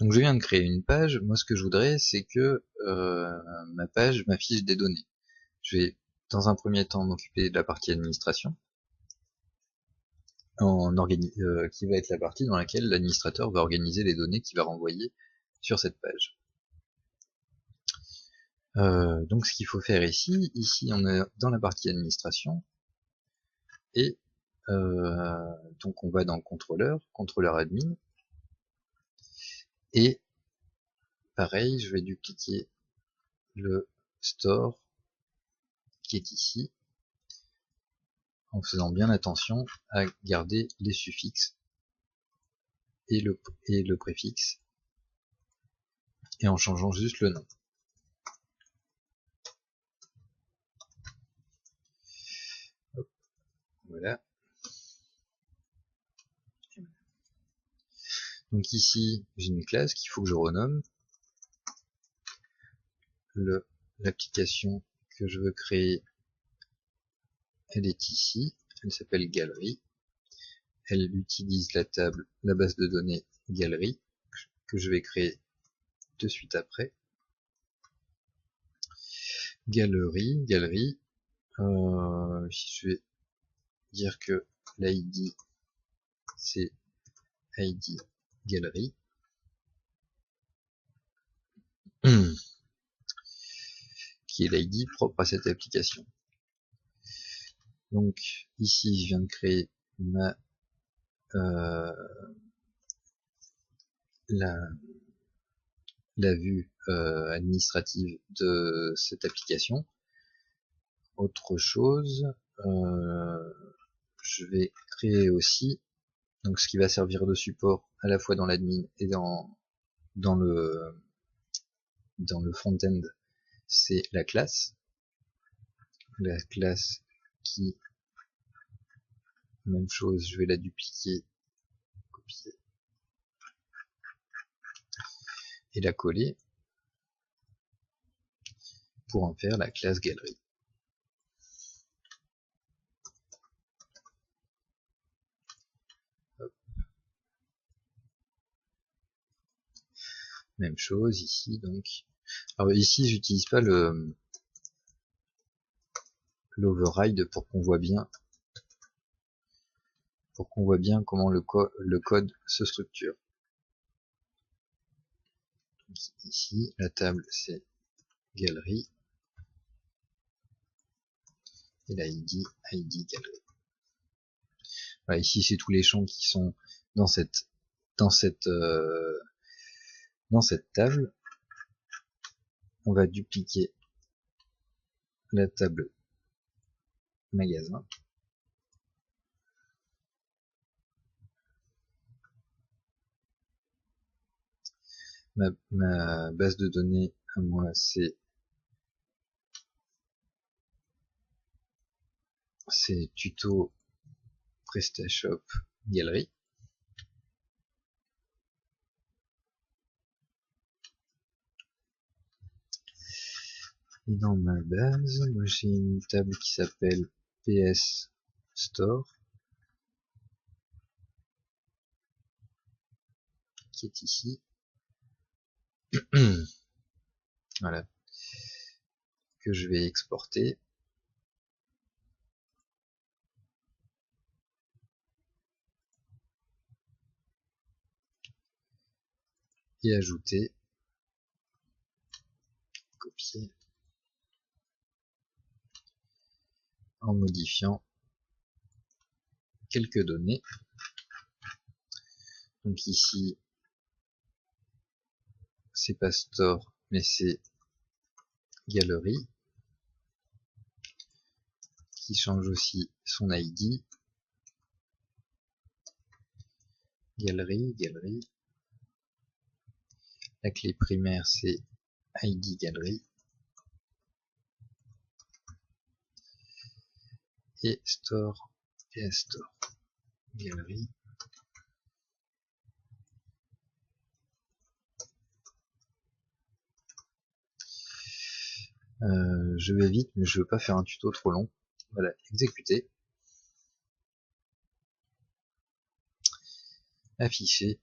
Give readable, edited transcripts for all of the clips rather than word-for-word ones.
Donc je viens de créer une page. Moi, ce que je voudrais, c'est que ma page m'affiche des données. Je vais dans un premier temps m'occuper de la partie administration, qui va être la partie dans laquelle l'administrateur va organiser les données qu'il va renvoyer sur cette page. Donc ce qu'il faut faire ici on est dans la partie administration, et donc on va dans contrôleur admin, et pareil, je vais dupliquer le store qui est ici, en faisant bien attention à garder les suffixes et le préfixe, et en changeant juste le nom. Hop, voilà. Donc ici, j'ai une classe qu'il faut que je renomme. L'application que je veux créer, elle est ici, elle s'appelle Galerie. Elle utilise la base de données Galerie, que je vais créer de suite après. Galerie, je vais dire que l'ID c'est ID Galerie. Qui est l'ID propre à cette application. Donc ici je viens de créer la vue administrative de cette application. Autre chose, je vais créer aussi donc ce qui va servir de support à la fois dans l'admin et dans le front-end, c'est la classe qui, même chose, je vais la dupliquer, copier et la coller pour en faire la classe galerie. Hop. Même chose ici, donc. Alors ici, j'utilise pas l'override pour qu'on voit bien comment le code se structure. Donc ici, la table c'est galerie et la ID galerie. Voilà, ici c'est tous les champs qui sont dans cette table. On va dupliquer la table magasin. Ma base de données à moi c'est tuto PrestaShop Galerie. Et dans ma base, moi j'ai une table qui s'appelle PS Store, qui est ici. Voilà, que je vais exporter. Et ajouter, copier, en modifiant quelques données. Donc ici, c'est pas store, mais c'est galerie, qui change aussi son ID. Galerie. La clé primaire c'est ID galerie. Et store, PS Store, galerie. Je vais vite, mais je veux pas faire un tuto trop long. Voilà, exécuter. Afficher.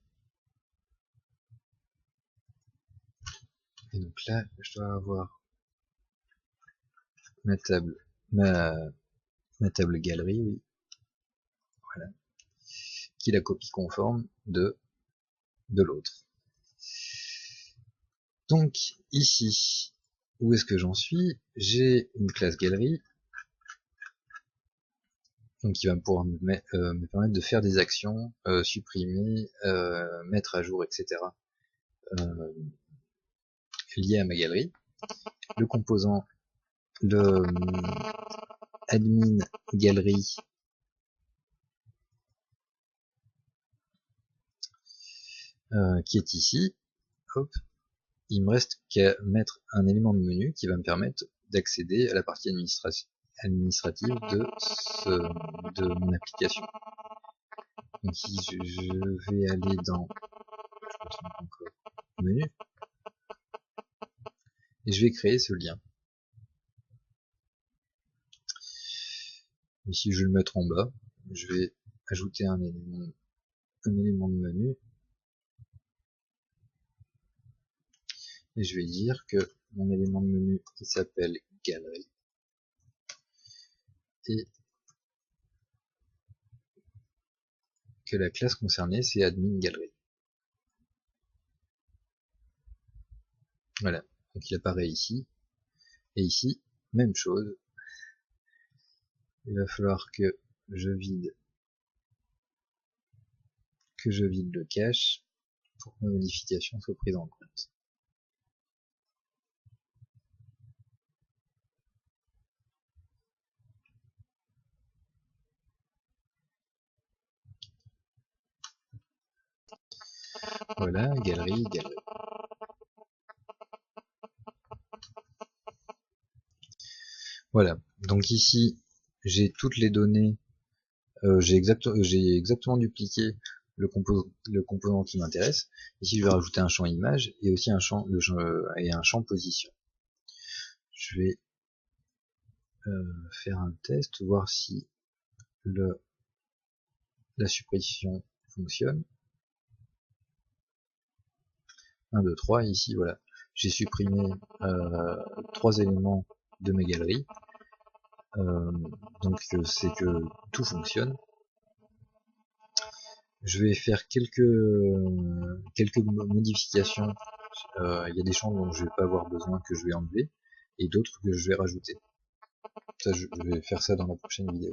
Et donc là, je dois avoir ma table, ma table galerie, oui, voilà, qui est la copie conforme de l'autre. Donc ici, où est-ce que j'en suis? J'ai une classe galerie, donc qui va pouvoir me permettre de faire des actions, supprimer, mettre à jour, etc. Liées à ma galerie. Le composant, le admin galerie, qui est ici. Hop, il me reste qu'à mettre un élément de menu qui va me permettre d'accéder à la partie administrative de mon application. Donc ici, je vais aller dans encore menu et je vais créer ce lien. Ici, je vais le mettre en bas. Je vais ajouter un élément de menu et je vais dire que mon élément de menu il s'appelle galerie et que la classe concernée c'est admin galerie. Voilà, donc il apparaît ici et ici même chose. Il va falloir que je vide le cache pour que mes modifications soient prises en compte. Voilà, galerie. Voilà, donc ici j'ai toutes les données, j'ai exactement dupliqué le composant qui m'intéresse. Ici je vais rajouter un champ image et aussi un champ position. Je vais faire un test, voir si la suppression fonctionne. 1, 2, 3, ici voilà, j'ai supprimé 3 éléments de mes galeries. Donc c'est que tout fonctionne. Je vais faire quelques modifications. Il y a des champs dont je vais pas avoir besoin que je vais enlever et d'autres que je vais rajouter. Ça, je vais faire ça dans la prochaine vidéo.